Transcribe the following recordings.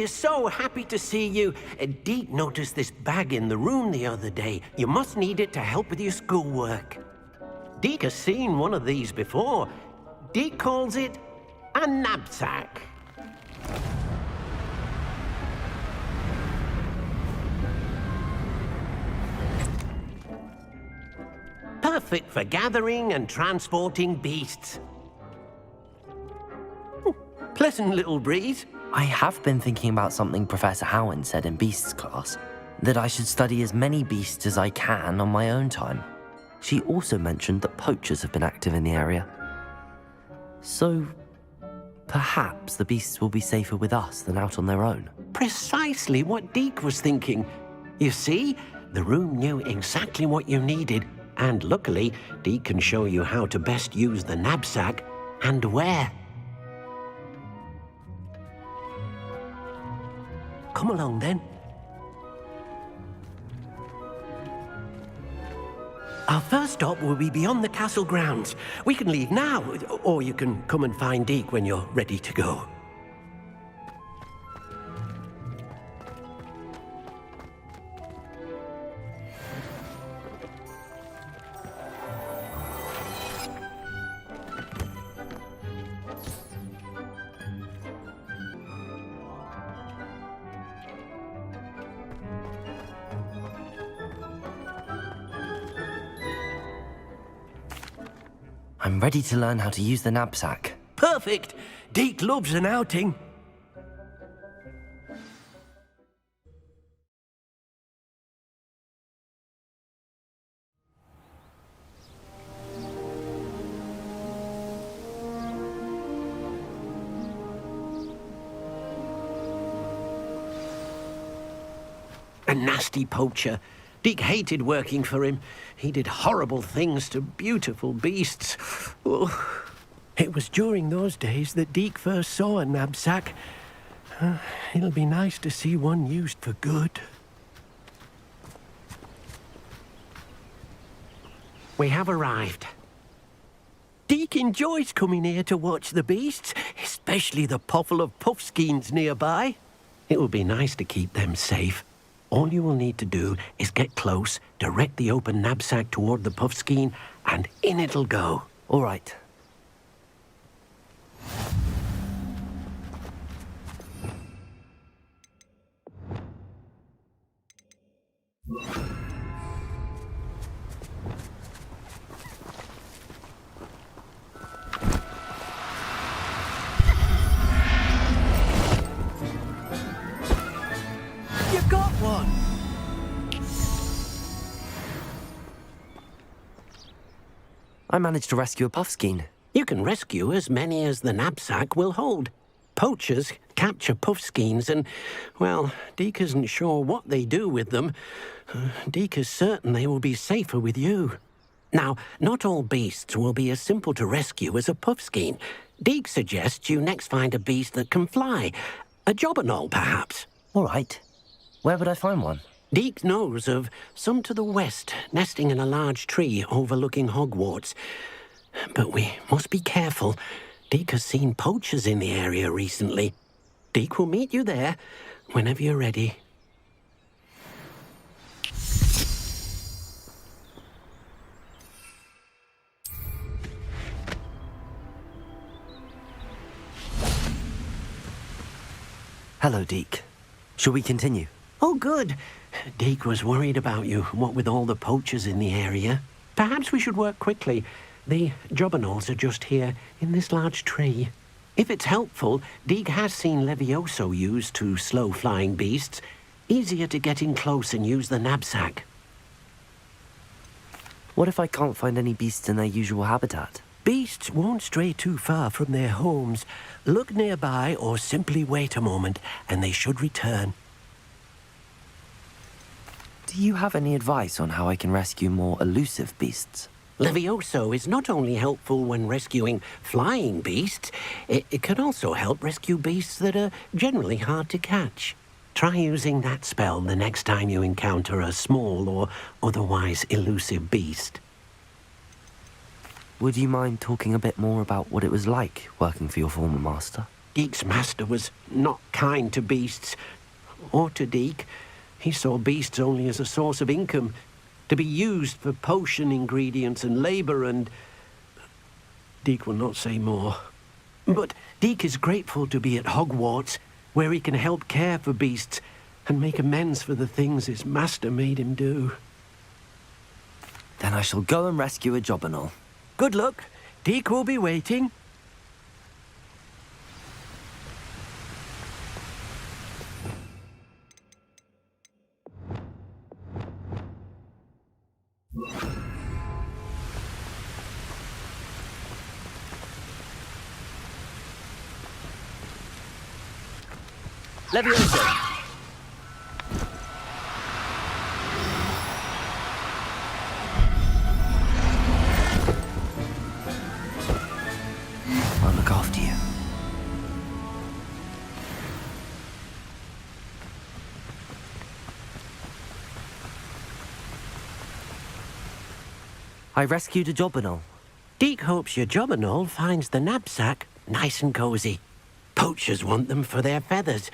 We're so happy to see you. Deke noticed this bag in the room the other day. You must need it to help with your schoolwork. Deke has seen one of these before. Deke calls it a knapsack. Perfect for gathering and transporting beasts. Pleasant little breeze. I have been thinking about something Professor Howard said in Beasts class, that I should study as many beasts as I can on my own time. She also mentioned that poachers have been active in the area. So, perhaps the beasts will be safer with us than out on their own. Precisely what Deke was thinking. You see, the room knew exactly what you needed, and luckily, Deke can show you how to best use the knapsack and where. Come along, then. Our first stop will be beyond the castle grounds. We can leave now, or you can come and find Deke when you're ready to go. I'm ready to learn how to use the knapsack. Perfect! Deke loves an outing. A nasty poacher. Deke hated working for him. He did horrible things to beautiful beasts. Oh. It was during those days that Deke first saw a knapsack. It'll be nice to see one used for good. We have arrived. Deke enjoys coming here to watch the beasts, especially the potful of puffskeins nearby. It will be nice to keep them safe. All you will need to do is get close, direct the open knapsack toward the puffskein, and in it'll go. All right. You got one! I managed to rescue a puffskein. You can rescue as many as the knapsack will hold. Poachers capture puffskeins and, well, Deke isn't sure what they do with them. Deke is certain they will be safer with you. Now, not all beasts will be as simple to rescue as a puffskein. Deke suggests you next find a beast that can fly. A jobberknoll, perhaps. All right. Where would I find one? Deke knows of some to the west, nesting in a large tree overlooking Hogwarts. But we must be careful. Deke has seen poachers in the area recently. Deke will meet you there whenever you're ready. Hello, Deke. Shall we continue? Oh, good. Deke was worried about you, what with all the poachers in the area. Perhaps we should work quickly. The jobberknolls are just here, in this large tree. If it's helpful, Deke has seen Levioso used to slow flying beasts. Easier to get in close and use the knapsack. What if I can't find any beasts in their usual habitat? Beasts won't stray too far from their homes. Look nearby or simply wait a moment, and they should return. Do you have any advice on how I can rescue more elusive beasts? Levioso is not only helpful when rescuing flying beasts, it can also help rescue beasts that are generally hard to catch. Try using that spell the next time you encounter a small or otherwise elusive beast. Would you mind talking a bit more about what it was like working for your former master? Deek's master was not kind to beasts, or to Deek. He saw beasts only as a source of income, to be used for potion ingredients and labour, and Deek will not say more. But Deek is grateful to be at Hogwarts, where he can help care for beasts and make amends for the things his master made him do. Then I shall go and rescue a Jobberknoll. Good luck. Deek will be waiting. Leviosa! I'll look after you. I rescued a Jobberknoll. Deek hopes your Jobberknoll finds the knapsack nice and cosy. Poachers want them for their feathers,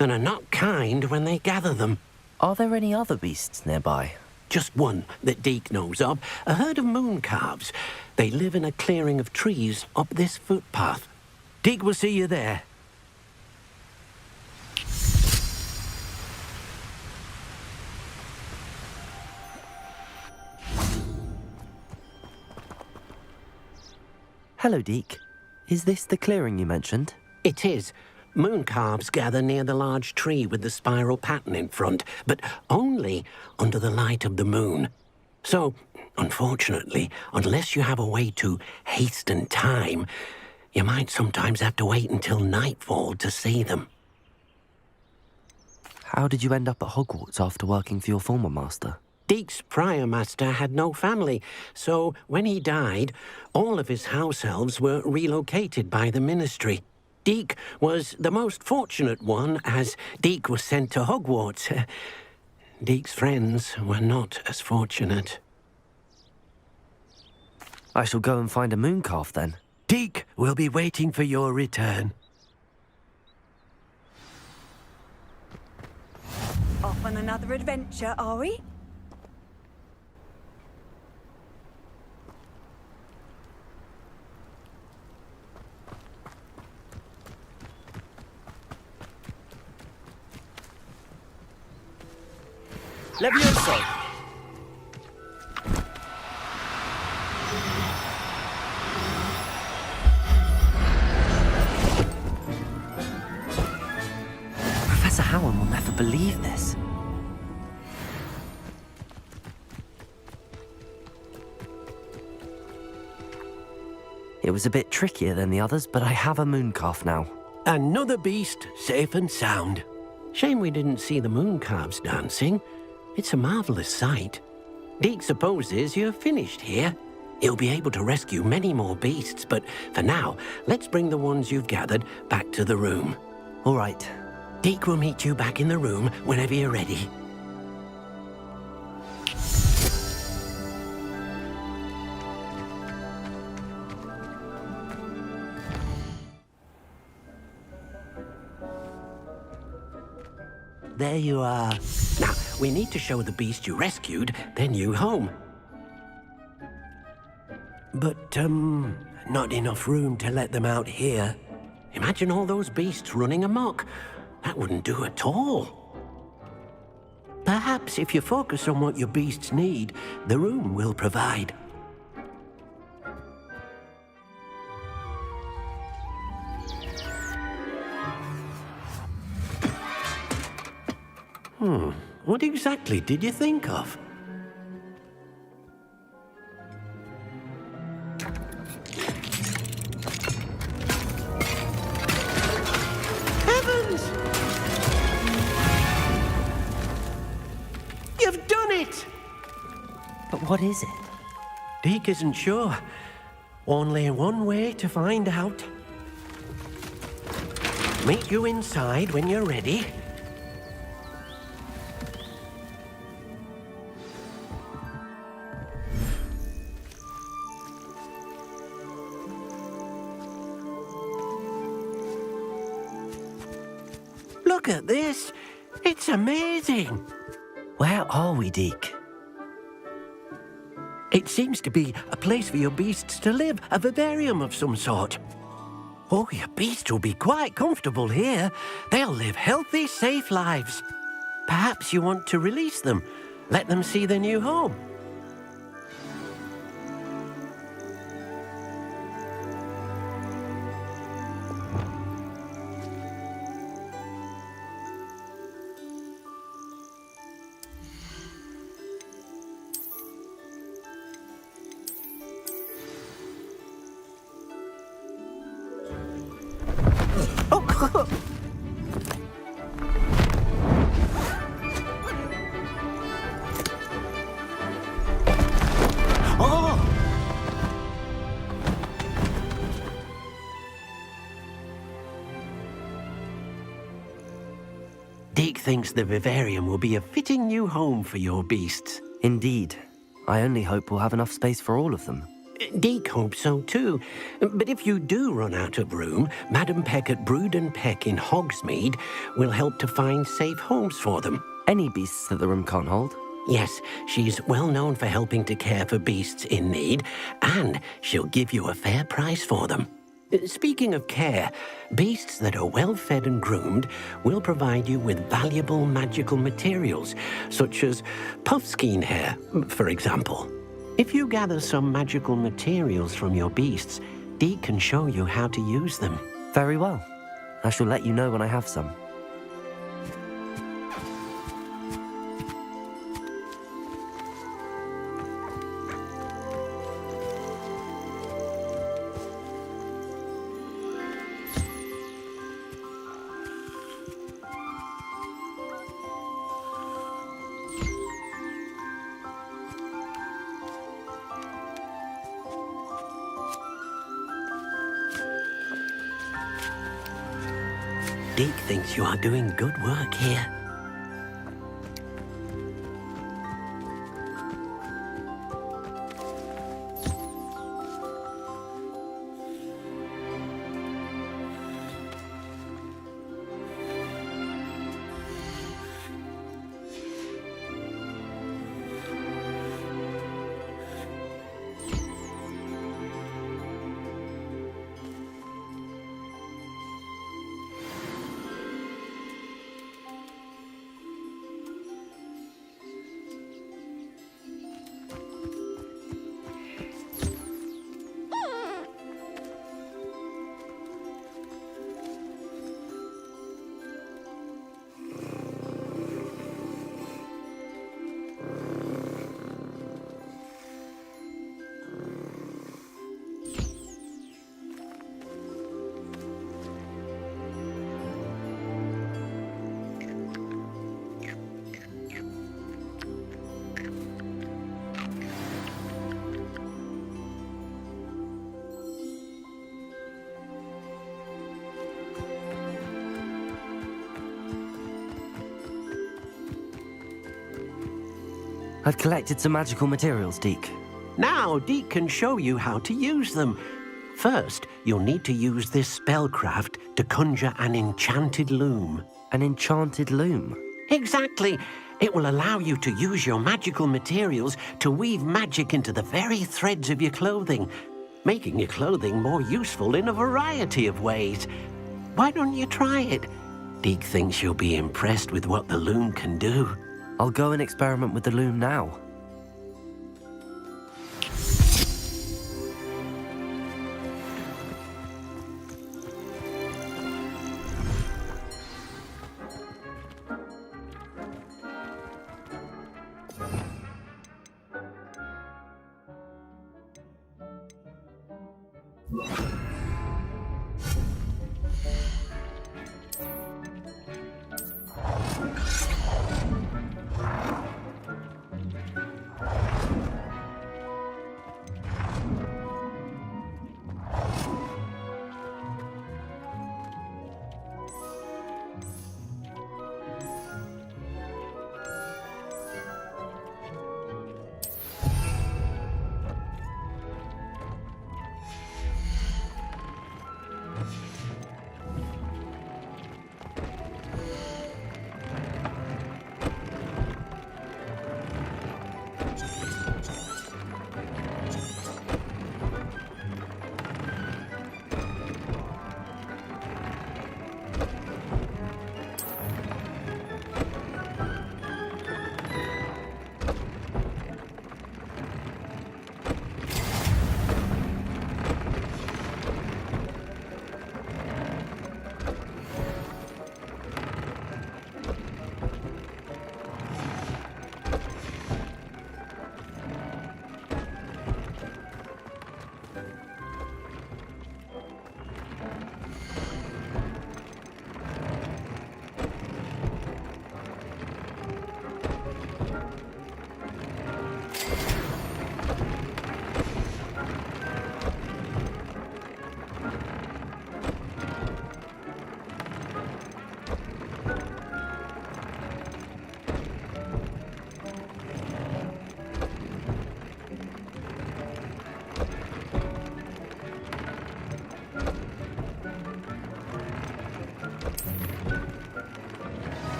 and are not kind when they gather them. Are there any other beasts nearby? Just one that Deek knows of, a herd of moon calves. They live in a clearing of trees up this footpath. Deek will see you there. Hello, Deek. Is this the clearing you mentioned? It is. Moon calves gather near the large tree with the spiral pattern in front, but only under the light of the moon. So, unfortunately, unless you have a way to hasten time, you might sometimes have to wait until nightfall to see them. How did you end up at Hogwarts after working for your former master? Deek's prior master had no family, so when he died, all of his house elves were relocated by the ministry. Deek was the most fortunate one, as Deek was sent to Hogwarts. Deek's friends were not as fortunate. I shall go and find a mooncalf then. Deek will be waiting for your return. Off on another adventure, are we? Leviosa! Professor Howard will never believe this. It was a bit trickier than the others, but I have a mooncalf now. Another beast, safe and sound. Shame we didn't see the moon calves dancing. It's a marvelous sight. Deek supposes you're finished here. He'll be able to rescue many more beasts, but for now, let's bring the ones you've gathered back to the room. All right. Deek will meet you back in the room whenever you're ready. There you are. Now, we need to show the beast you rescued their new home. But, not enough room to let them out here. Imagine all those beasts running amok. That wouldn't do at all. Perhaps if you focus on what your beasts need, the room will provide. What exactly did you think of? Heavens! You've done it! But what is it? Deek isn't sure. Only one way to find out. Meet you inside when you're ready. Look at this. It's amazing. Where are we, Deke? It seems to be a place for your beasts to live, a vivarium of some sort. Oh, your beasts will be quite comfortable here. They'll live healthy, safe lives. Perhaps you want to release them, let them see their new home. Deke thinks the vivarium will be a fitting new home for your beasts. Indeed. I only hope we'll have enough space for all of them. Deke hopes so too. But if you do run out of room, Madam Peck at Brood and Peck in Hogsmeade will help to find safe homes for them. Any beasts that the room can't hold? Yes, she's well known for helping to care for beasts in need, and she'll give you a fair price for them. Speaking of care, beasts that are well fed and groomed will provide you with valuable magical materials, such as puffskein hair, for example. If you gather some magical materials from your beasts, Deke can show you how to use them. Very well. I shall let you know when I have some. Deke thinks you are doing good work here. I've collected some magical materials, Deke. Now Deke can show you how to use them. First, you'll need to use this spellcraft to conjure an enchanted loom. An enchanted loom? Exactly. It will allow you to use your magical materials to weave magic into the very threads of your clothing, making your clothing more useful in a variety of ways. Why don't you try it? Deke thinks you'll be impressed with what the loom can do. I'll go and experiment with the loom now.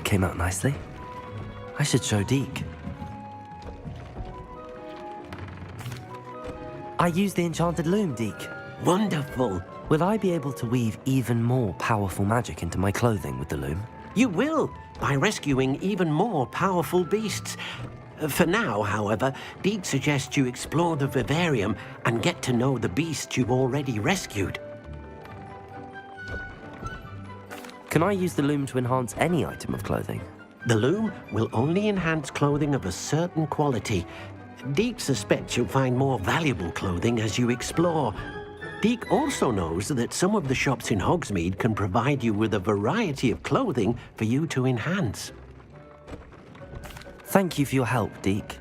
Came out nicely. I should show Deke. I used the enchanted loom, Deke. Wonderful. Will I be able to weave even more powerful magic into my clothing with the loom? You will, by rescuing even more powerful beasts. For now, however, Deke suggests you explore the vivarium and get to know the beasts you've already rescued. Can I use the loom to enhance any item of clothing? The loom will only enhance clothing of a certain quality. Deke suspects you'll find more valuable clothing as you explore. Deke also knows that some of the shops in Hogsmeade can provide you with a variety of clothing for you to enhance. Thank you for your help, Deke.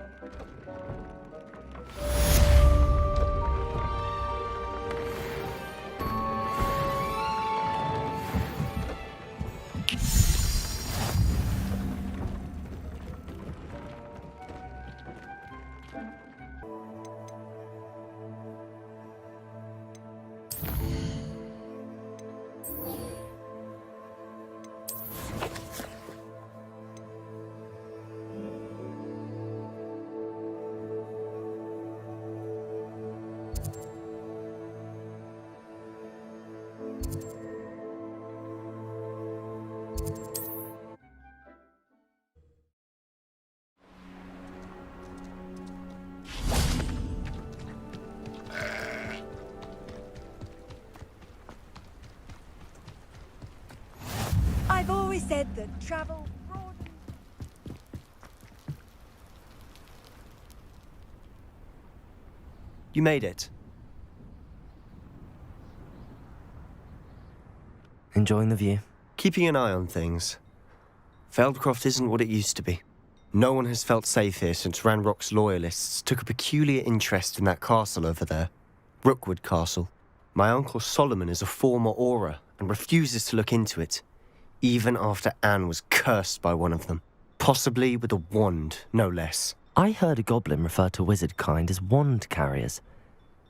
I've always said that travel broadens. You made it. Enjoying the view? Keeping an eye on things. Feldcroft isn't what it used to be. No one has felt safe here since Ranrock's loyalists took a peculiar interest in that castle over there. Rookwood Castle. My uncle Solomon is a former Auror and refuses to look into it, even after Anne was cursed by one of them. Possibly with a wand, no less. I heard a goblin refer to wizard kind as wand carriers.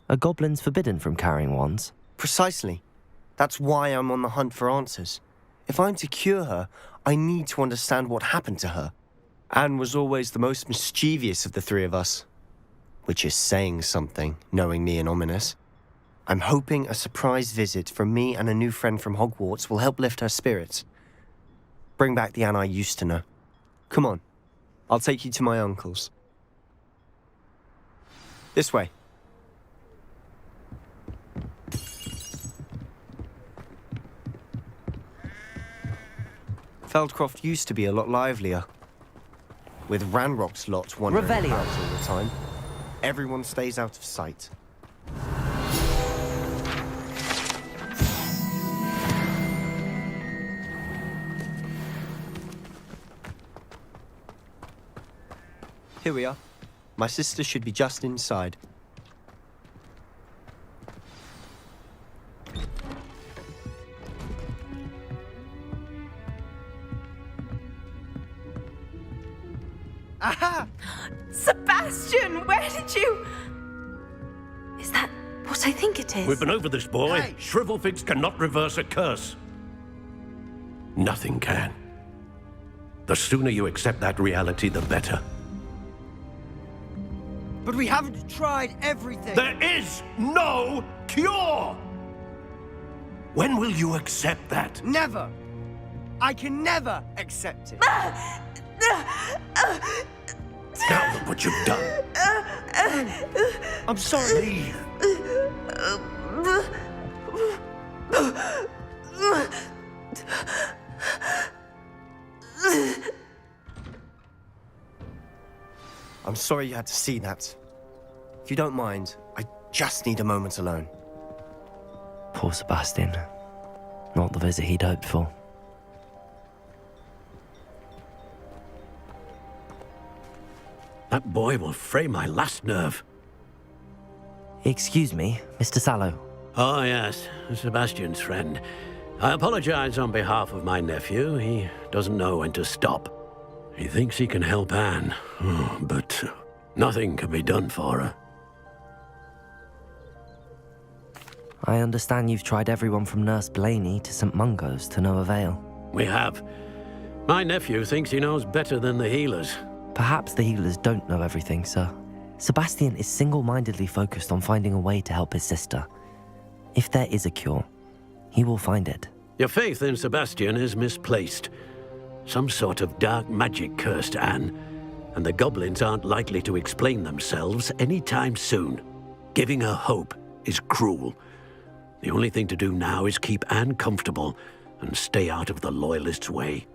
Are goblins forbidden from carrying wands? Precisely. That's why I'm on the hunt for answers. If I'm to cure her, I need to understand what happened to her. Anne was always the most mischievous of the three of us. Which is saying something, knowing me and ominous. I'm hoping a surprise visit from me and a new friend from Hogwarts will help lift her spirits. Bring back the Anne I used to know. Come on, I'll take you to my uncle's. This way. Feldcroft used to be a lot livelier. With Ranrock's lot wandering Revelio. about all the time, everyone stays out of sight. Here we are. My sister should be just inside. Aha! Sebastian, where did you... Is that what I think it is? We've been over this, boy. Hey. Shrivelfigs cannot reverse a curse. Nothing can. The sooner you accept that reality, the better. But we haven't tried everything. There is no cure! When will you accept that? Never. I can never accept it. Now look what you've done. I'm sorry. Leave. I'm sorry you had to see that. If you don't mind, I just need a moment alone. Poor Sebastian. Not the visit he'd hoped for. That boy will fray my last nerve. Excuse me, Mr. Sallow. Oh, yes, Sebastian's friend. I apologize on behalf of my nephew. He doesn't know when to stop. He thinks he can help Anne, but nothing can be done for her. I understand you've tried everyone from Nurse Blaney to St. Mungo's to no avail. We have. My nephew thinks he knows better than the healers. Perhaps the healers don't know everything, sir. Sebastian is single-mindedly focused on finding a way to help his sister. If there is a cure, he will find it. Your faith in Sebastian is misplaced. Some sort of dark magic cursed Anne, and the goblins aren't likely to explain themselves anytime soon. Giving her hope is cruel. The only thing to do now is keep Anne comfortable and stay out of the Loyalists' way.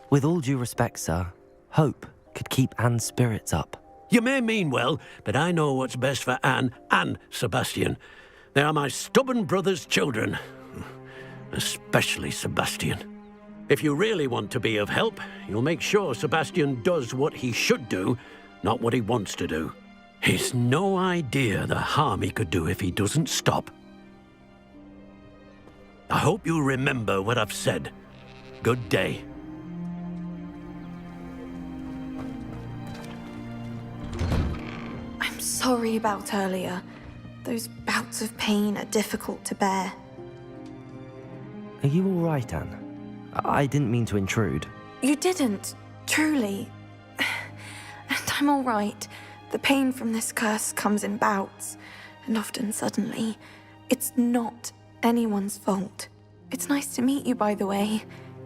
With all due respect, sir, hope could keep Anne's spirits up. You may mean well, but I know what's best for Anne and Sebastian. They are my stubborn brother's children. Especially Sebastian. If you really want to be of help, you'll make sure Sebastian does what he should do, not what he wants to do. He's no idea the harm he could do if he doesn't stop. I hope you remember what I've said. Good day. I'm sorry about earlier. Those bouts of pain are difficult to bear. Are you all right, Anne? I didn't mean to intrude. You didn't, truly. And I'm all right. The pain from this curse comes in bouts, and often suddenly. It's not anyone's fault. It's nice to meet you, by the way.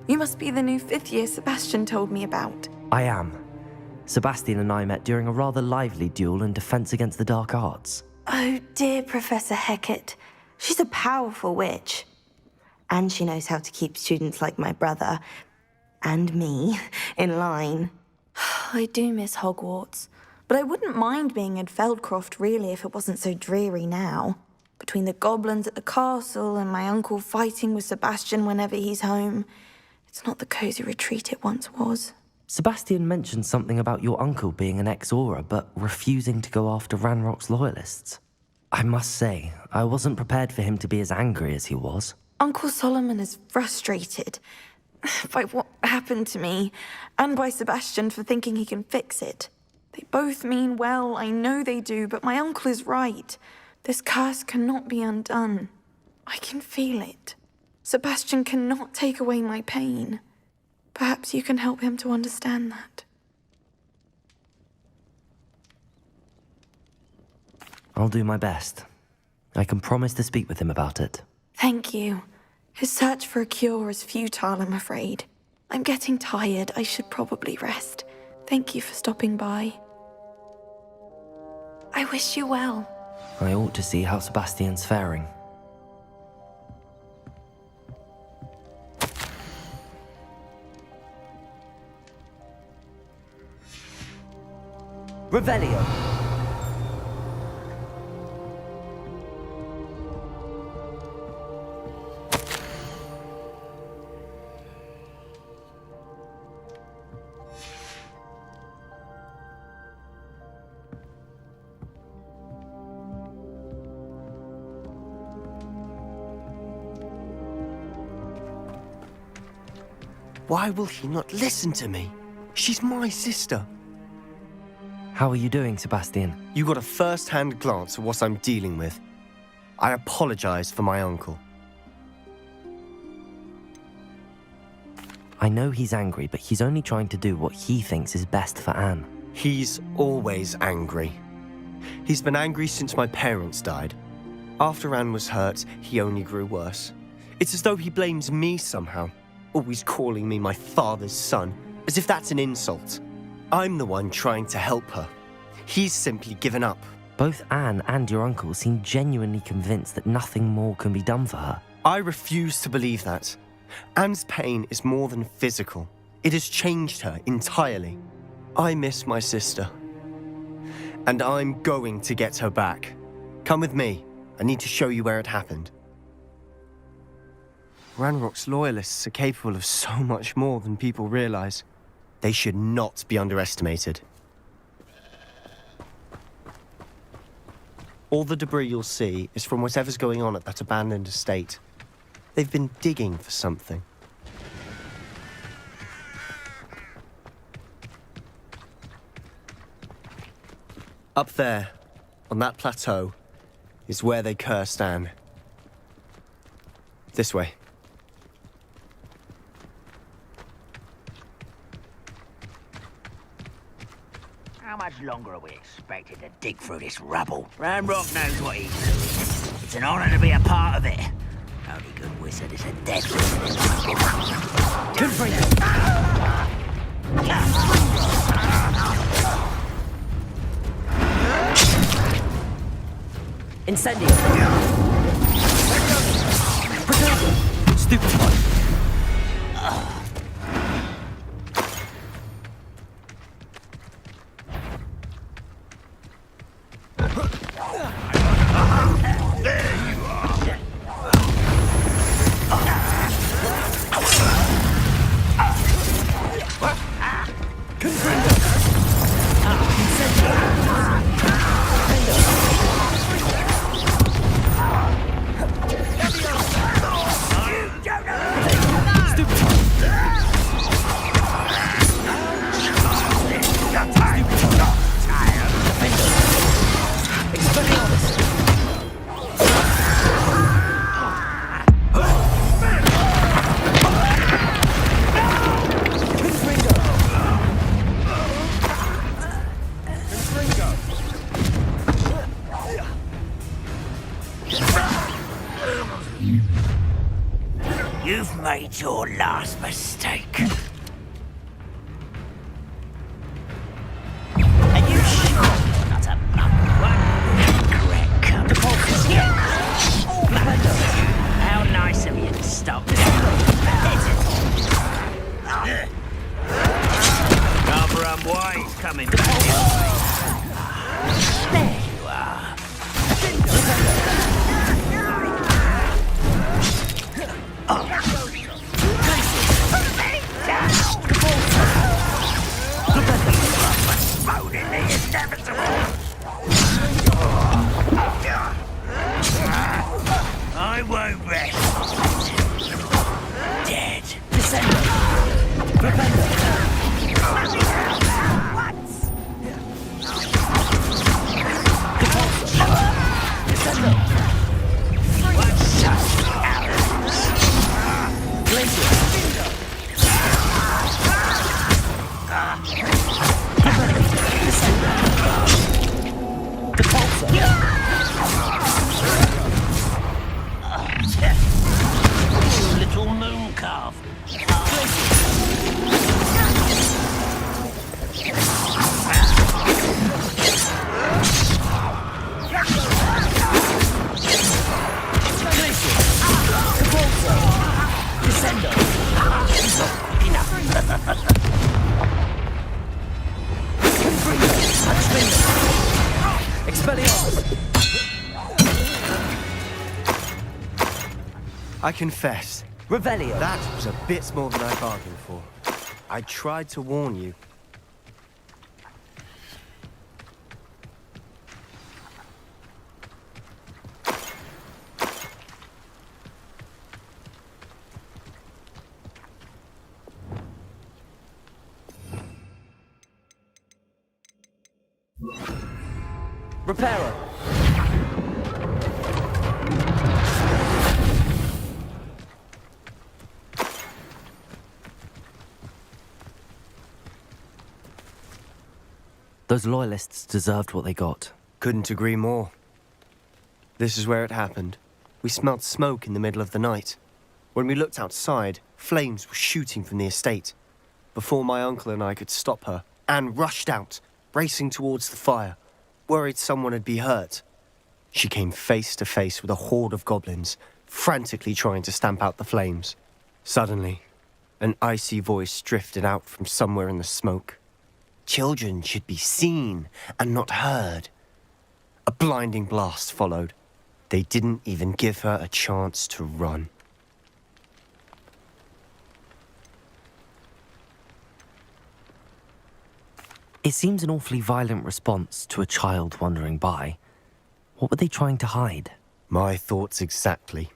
You must be the new 5th year Sebastian told me about. I am. Sebastian and I met during a rather lively duel in Defense Against the Dark Arts. Oh dear, Professor Hecat. She's a powerful witch. And she knows how to keep students like my brother, and me, in line. I do miss Hogwarts, but I wouldn't mind being in Feldcroft, really, if it wasn't so dreary now. Between the goblins at the castle and my uncle fighting with Sebastian whenever he's home, it's not the cosy retreat it once was. Sebastian mentioned something about your uncle being an ex-Aura, but refusing to go after Ranrock's loyalists. I must say, I wasn't prepared for him to be as angry as he was. Uncle Solomon is frustrated by what happened to me, and by Sebastian for thinking he can fix it. They both mean well, I know they do, but my uncle is right. This curse cannot be undone. I can feel it. Sebastian cannot take away my pain. Perhaps you can help him to understand that. I'll do my best. I can promise to speak with him about it. Thank you. His search for a cure is futile, I'm afraid. I'm getting tired. I should probably rest. Thank you for stopping by. I wish you well. I ought to see how Sebastian's faring. Revelio! Why will he not listen to me? She's my sister. How are you doing, Sebastian? You got a first-hand glance at what I'm dealing with. I apologize for my uncle. I know he's angry, but he's only trying to do what he thinks is best for Anne. He's always angry. He's been angry since my parents died. After Anne was hurt, he only grew worse. It's as though he blames me somehow, always calling me my father's son, as if that's an insult. I'm the one trying to help her. He's simply given up. Both Anne and your uncle seem genuinely convinced that nothing more can be done for her. I refuse to believe that. Anne's pain is more than physical. It has changed her entirely. I miss my sister. And I'm going to get her back. Come with me. I need to show you where it happened. Ranrock's loyalists are capable of so much more than people realize. They should not be underestimated. All the debris you'll see is from whatever's going on at that abandoned estate. They've been digging for something. Up there, on that plateau, is where they cursed Anne. This way. How much longer are we expected to dig through this rubble? Ranrock knows what he's doing. It's an honor to be a part of it. Only good wizard is a dead wizard. Incendio! Stupid one! You've made your last mistake. Are you sure you're not a mum? Correct. How nice of you to stop. Rather unwise coming back. There you are. I won't rest. Dead. Little moon calf. I confess, Revelio! that was a bit more than I bargained for. I tried to warn you. Reparo! Those loyalists deserved what they got. Couldn't agree more. This is where it happened. We smelled smoke in the middle of the night. When we looked outside, flames were shooting from the estate. Before my uncle and I could stop her, Anne rushed out, racing towards the fire, worried someone would be hurt. She came face to face with a horde of goblins, frantically trying to stamp out the flames. Suddenly, an icy voice drifted out from somewhere in the smoke. Children should be seen and not heard. A blinding blast followed. They didn't even give her a chance to run. It seems an awfully violent response to a child wandering by. What were they trying to hide? My thoughts exactly.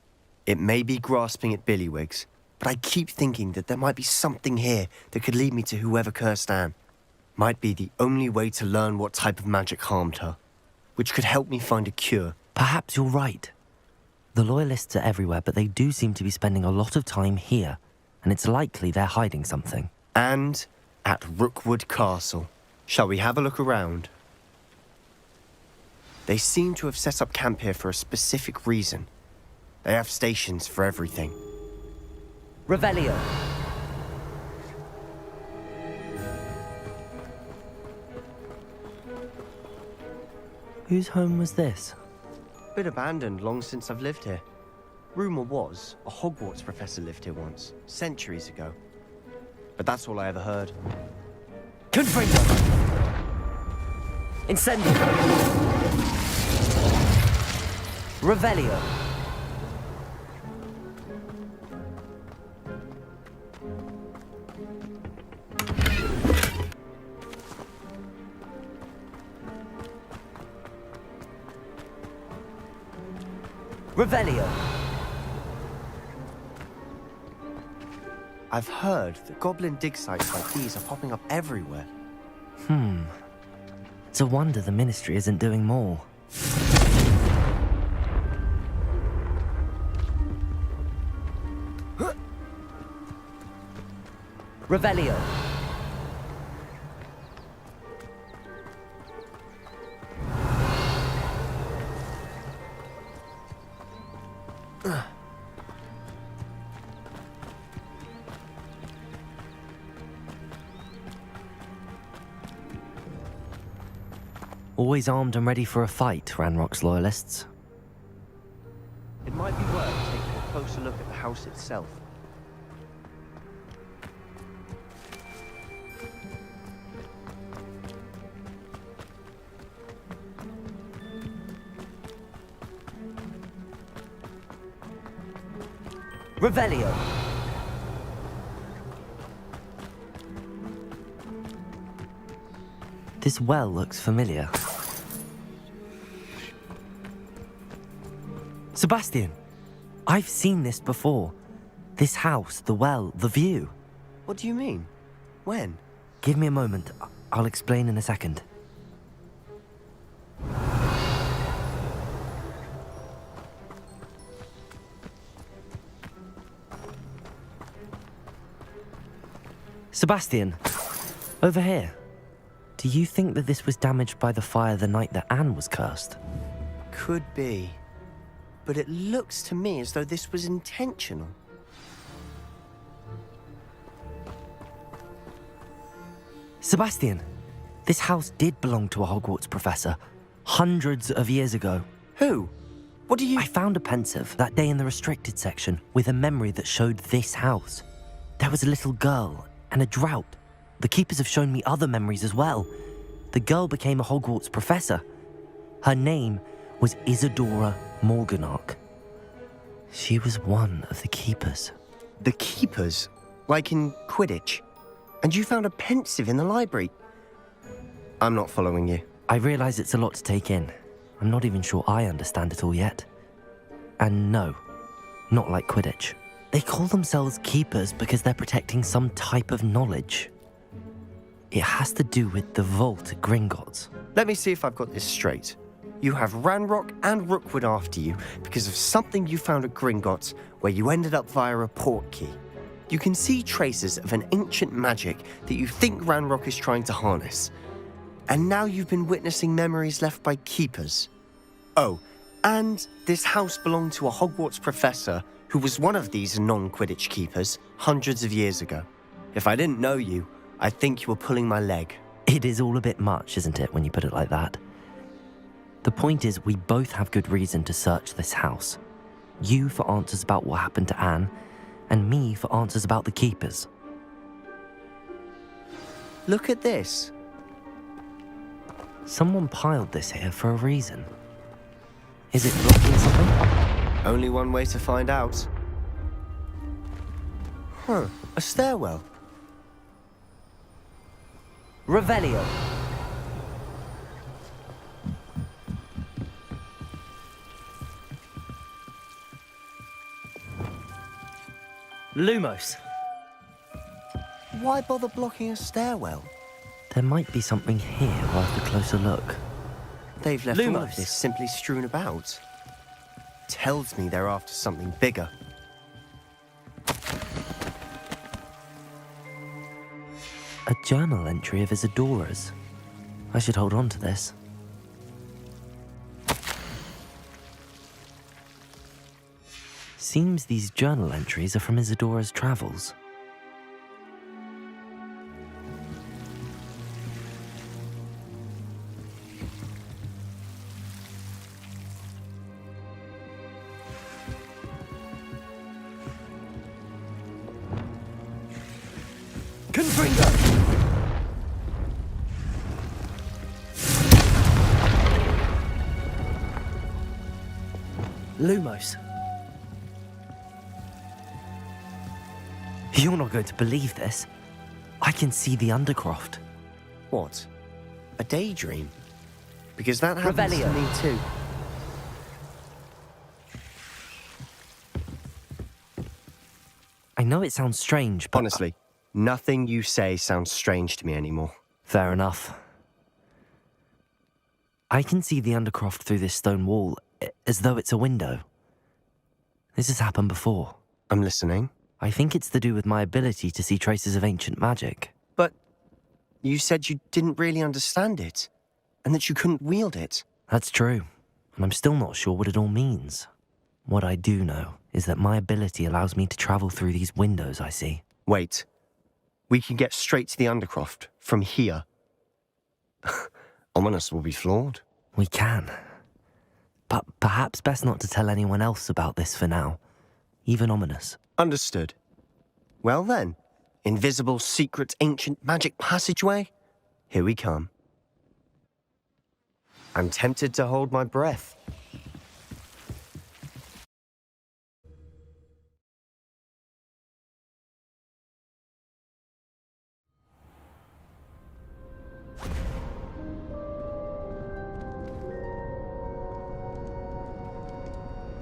It may be grasping at billywhigs, but I keep thinking that there might be something here that could lead me to whoever cursed Anne. Might be the only way to learn what type of magic harmed her, which could help me find a cure. Perhaps you're right. The Loyalists are everywhere, but they do seem to be spending a lot of time here, and it's likely they're hiding something. And at Rookwood Castle. Shall we have a look around? They seem to have set up camp here for a specific reason. They have stations for everything. Revelio. Whose home was this? Been abandoned long since I've lived here. Rumour was a Hogwarts professor lived here once, centuries ago. But that's all I ever heard. Confringo! Incendio! Revelio! Revelio! I've heard that goblin dig sites like these are popping up everywhere. It's a wonder the Ministry isn't doing more. Revelio! Always armed and ready for a fight, Ranrock's Loyalists. It might be worth taking a closer look at the house itself. Revelio! This well looks familiar. Sebastian! I've seen this before. This house, the well, the view. What do you mean? When? Give me a moment. I'll explain in a second. Sebastian, over here. Do you think that this was damaged by the fire the night that Anne was cursed? Could be. But it looks to me as though this was intentional. Sebastian, this house did belong to a Hogwarts professor, hundreds of years ago. Who? What do you... I found a pensive that day in the restricted section with a memory that showed this house. There was a little girl and a drought. The keepers have shown me other memories as well. The girl became a Hogwarts professor. Her name was Isadora Morganach. She was one of the keepers. The keepers? Like in Quidditch? And you found a pensive in the library? I'm not following you. I realize it's a lot to take in. I'm not even sure I understand it all yet. And no, not like Quidditch. They call themselves keepers because they're protecting some type of knowledge. It has to do with the vault at Gringotts. Let me see if I've got this straight. You have Ranrock and Rookwood after you because of something you found at Gringotts where you ended up via a portkey. You can see traces of an ancient magic that you think Ranrock is trying to harness. And now you've been witnessing memories left by keepers. Oh, and this house belonged to a Hogwarts professor who was one of these non-Quidditch keepers hundreds of years ago. If I didn't know you, I think you were pulling my leg. It is all a bit much, isn't it, when you put it like that? The point is, we both have good reason to search this house. You for answers about what happened to Anne, and me for answers about the keepers. Look at this. Someone piled this here for a reason. Is it blocking something? Only one way to find out. A stairwell. Revelio. Lumos. Why bother blocking a stairwell? There might be something here worth a closer look. They've left all of Lumos. this simply strewn about. Tells me they're after something bigger. A journal entry of Isadora's. I should hold on to this. Seems these journal entries are from Isadora's travels. Confringo! Lumos. You're not going to believe this. I can see the Undercroft. What? A daydream? Because that happens to Revelio. me too. I know it sounds strange, but... Honestly, nothing you say sounds strange to me anymore. Fair enough. I can see the Undercroft through this stone wall, as though it's a window. This has happened before. I'm listening. I think it's to do with my ability to see traces of ancient magic. But you said you didn't really understand it, and that you couldn't wield it. That's true, and I'm still not sure what it all means. What I do know is that my ability allows me to travel through these windows I see. Wait. We can get straight to the Undercroft from here. Ominous will be floored. We can. But perhaps best not to tell anyone else about this for now. Even Ominous. Understood. Well then, invisible, secret, ancient magic passageway? Here we come. I'm tempted to hold my breath.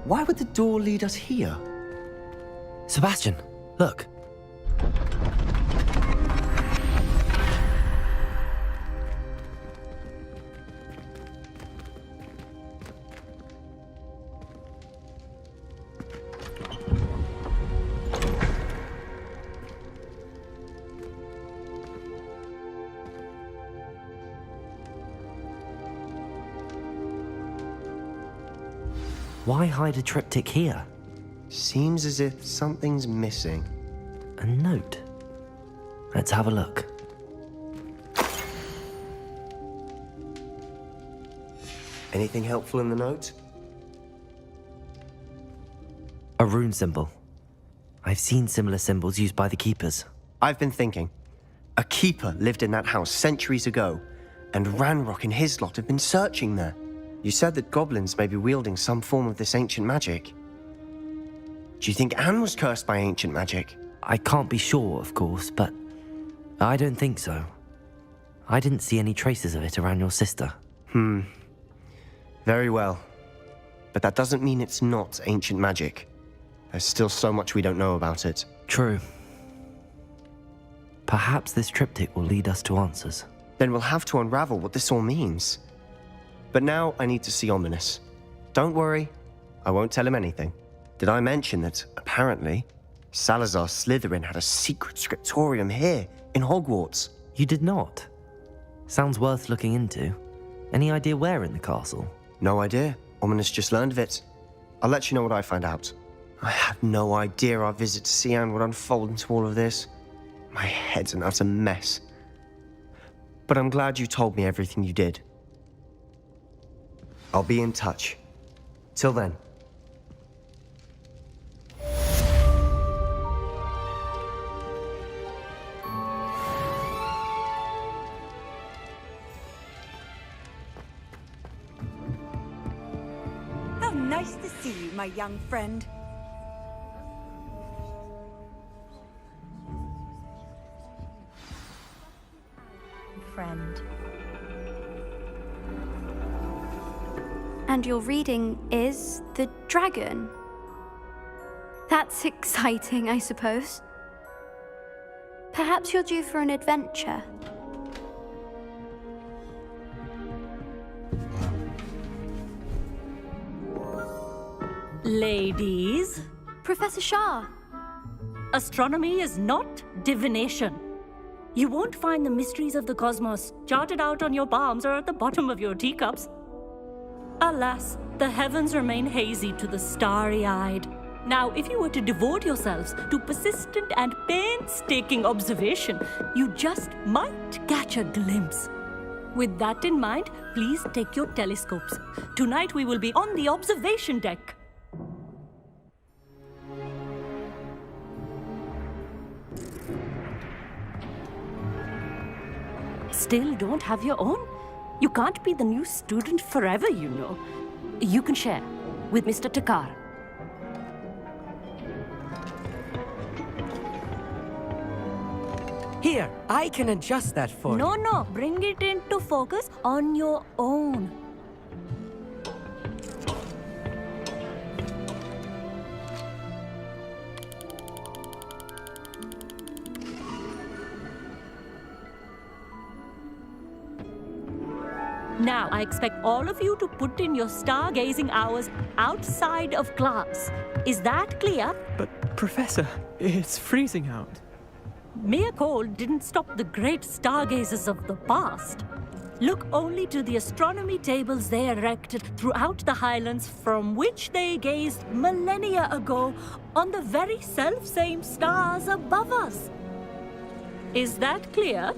Why would the door lead us here? Sebastian, look. Why hide a triptych here? Seems as if something's missing. A note. Let's have a look. Anything helpful in the note? A rune symbol. I've seen similar symbols used by the keepers. I've been thinking. A keeper lived in that house centuries ago, and Ranrock and his lot have been searching there. You said that goblins may be wielding some form of this ancient magic. Do you think Anne was cursed by ancient magic? I can't be sure, of course, but I don't think so. I didn't see any traces of it around your sister. Very well. But that doesn't mean it's not ancient magic. There's still so much we don't know about it. True. Perhaps this triptych will lead us to answers. Then we'll have to unravel what this all means. But now I need to see Ominous. Don't worry, I won't tell him anything. Did I mention that, apparently, Salazar Slytherin had a secret scriptorium here in Hogwarts? You did not? Sounds worth looking into. Any idea where in the castle? No idea. Ominous just learned of it. I'll let you know what I find out. I had no idea our visit to Sian would unfold into all of this. My head's an utter mess. But I'm glad you told me everything you did. I'll be in touch. Till then. How nice to see you, my young friend. Friend. And your reading is The Dragon. That's exciting, I suppose. Perhaps you're due for an adventure. Ladies, Professor Shah. astronomy is not divination. You won't find the mysteries of the cosmos charted out on your palms or at the bottom of your teacups. Alas, the heavens remain hazy to the starry-eyed. Now, if you were to devote yourselves to persistent and painstaking observation, you just might catch a glimpse. With that in mind, please take your telescopes. Tonight we will be on the observation deck. Still don't have your own? You can't be the new student forever, you know. You can share with Mr. Takar. Here, I can adjust that for you. No, bring it into focus on your own. Now, I expect all of you to put in your stargazing hours outside of class. Is that clear? But, Professor, it's freezing out. Mere cold didn't stop the great stargazers of the past. Look only to the astronomy tables they erected throughout the highlands from which they gazed millennia ago on the very self-same stars above us. Is that clear?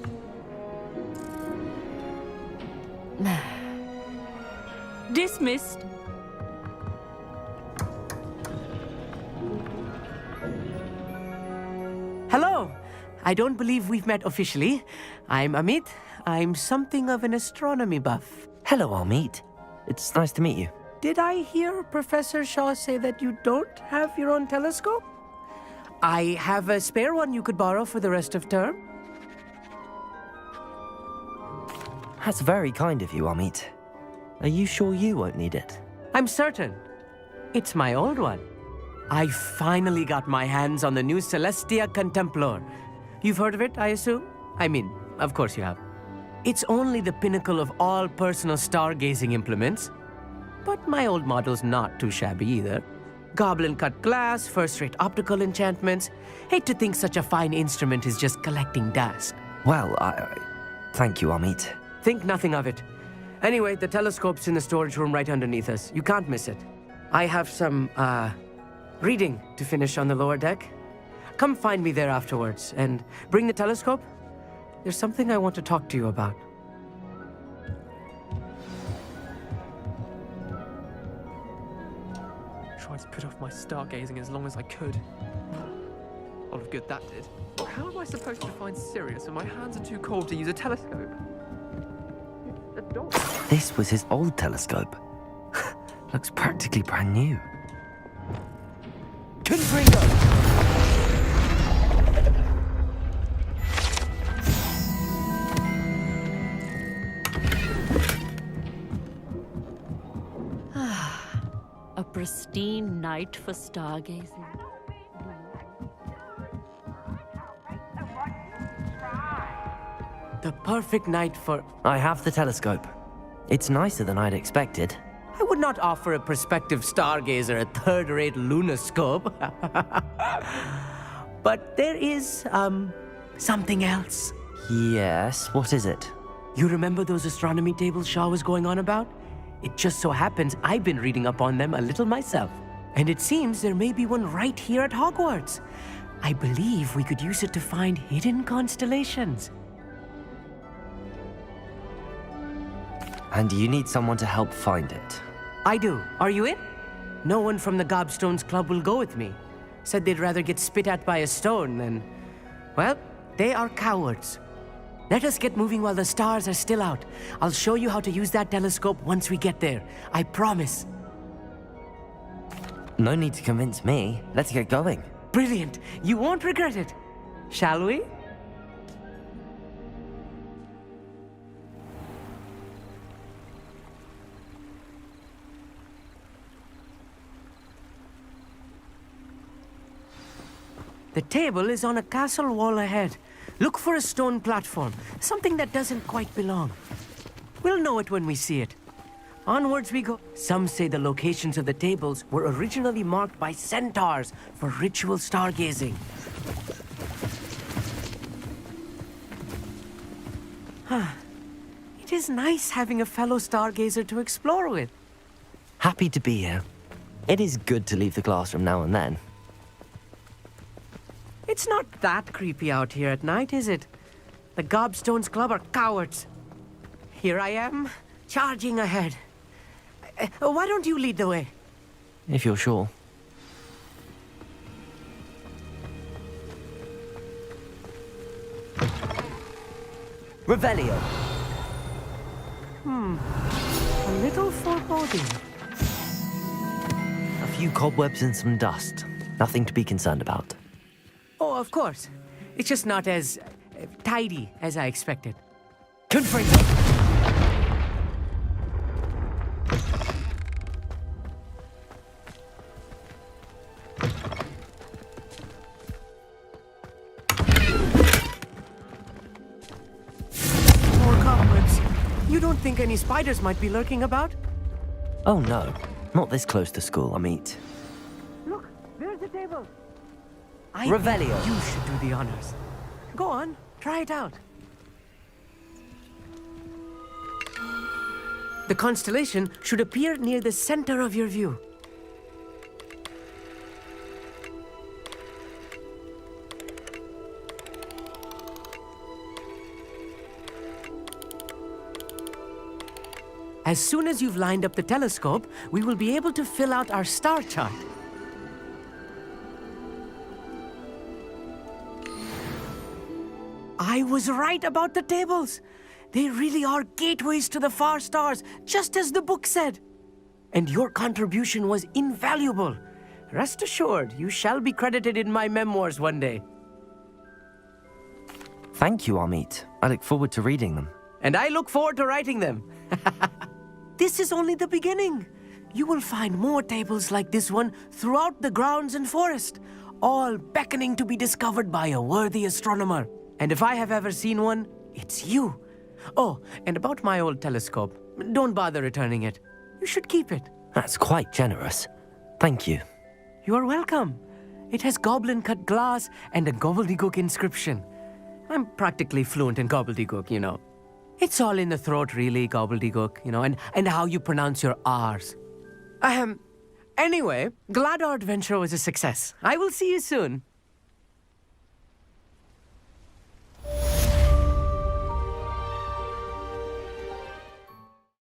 Dismissed. Hello. I don't believe we've met officially. I'm Amit. I'm something of an astronomy buff. Hello, Amit. It's nice to meet you. Did I hear Professor Shaw say that you don't have your own telescope? I have a spare one you could borrow for the rest of term. That's very kind of you, Amit. Are you sure you won't need it? I'm certain. It's my old one. I finally got my hands on the new Celestia Contemplor. You've heard of it, I assume? I mean, of course you have. It's only the pinnacle of all personal stargazing implements. But my old model's not too shabby either. Goblin-cut glass, first-rate optical enchantments. Hate to think such a fine instrument is just collecting dust. Well, thank you, Amit. Think nothing of it. Anyway, the telescope's in the storage room right underneath us. You can't miss it. I have some, reading to finish on the lower deck. Come find me there afterwards, and bring the telescope. There's something I want to talk to you about. Tried to put off my stargazing as long as I could. A lot of good that did. How am I supposed to find Sirius when my hands are too cold to use a telescope? This was his old telescope. Looks practically brand new. Confringo! A pristine night for stargazing. The perfect night for... I have the telescope. It's nicer than I'd expected. I would not offer a prospective stargazer a third-rate lunoscope. But there is, something else. Yes, what is it? You remember those astronomy tables Shaw was going on about? It just so happens I've been reading up on them a little myself. And it seems there may be one right here at Hogwarts. I believe we could use it to find hidden constellations. And you need someone to help find it. I do. Are you in? No one from the Gobstones Club will go with me. Said they'd rather get spit at by a stone than... Well, they are cowards. Let us get moving while the stars are still out. I'll show you how to use that telescope once we get there. I promise. No need to convince me. Let's get going. Brilliant. You won't regret it. Shall we? The table is on a castle wall ahead. Look for a stone platform, something that doesn't quite belong. We'll know it when we see it. Onwards we go. Some say the locations of the tables were originally marked by centaurs for ritual stargazing. It is nice having a fellow stargazer to explore with. Happy to be here. It is good to leave the classroom now and then. It's not that creepy out here at night, is it? The Gobstones Club are cowards. Here I am, charging ahead. Why don't you lead the way? If you're sure. Revelio. A little foreboding. A few cobwebs and some dust. Nothing to be concerned about. Oh, of course. It's just not as tidy as I expected. Confront. More cobwebs. You don't think any spiders might be lurking about? Oh no, not this close to school, Amit. Look, there's the table. I Revelio. think you should do the honors. Go on, try it out. The constellation should appear near the center of your view. As soon as you've lined up the telescope, we will be able to fill out our star chart. I was right about the tables. They really are gateways to the far stars, just as the book said. And your contribution was invaluable. Rest assured, you shall be credited in my memoirs one day. Thank you, Amit. I look forward to reading them. And I look forward to writing them. This is only the beginning. You will find more tables like this one throughout the grounds and forest, all beckoning to be discovered by a worthy astronomer. And if I have ever seen one, it's you. Oh, and about my old telescope, don't bother returning it. You should keep it. That's quite generous. Thank you. You are welcome. It has goblin-cut glass and a gobbledygook inscription. I'm practically fluent in gobbledygook, you know. It's all in the throat, really, gobbledygook, you know, and how you pronounce your R's. Anyway, glad our adventure was a success. I will see you soon.